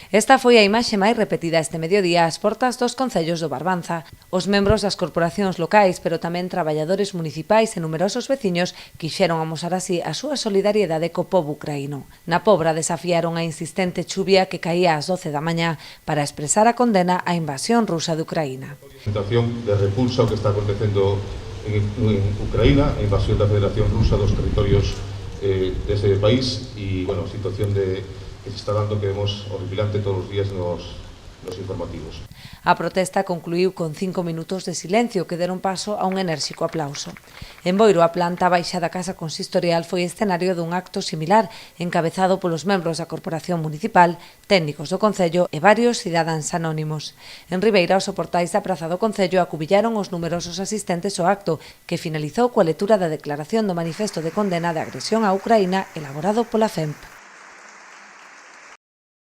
Esta foi a imaxe máis repetida este mediodía ás portas dos concellos do Barbanza. Os membros das corporacións locais, pero tamén traballadores municipais e numerosos veciños quixeron amosar así a súa solidariedade co pobo ucraíno. Na Pobra desafiaron a insistente chuvia que caía ás 12 da mañá para expresar a condena á invasión rusa de Ucraína. A situación de repulsa o que está acontecendo en Ucraína, a invasión da Federación Rusa dos territorios dese país e, bueno, a situación que se está dando que vemos horripilante todos os días nos informativos. A protesta concluiu con 5 minutos de silencio que deron paso a un enérxico aplauso. En Boiro, a planta baixa da Casa Consistorial foi escenario dun acto similar encabezado polos membros da Corporación Municipal, técnicos do Concello e varios cidadáns anónimos. En Ribeira, os soportais da Praza do Concello acubillaron os numerosos asistentes ao acto, que finalizou coa lectura da declaración do manifesto de condena de agresión a Ucraína elaborado pola FEMP.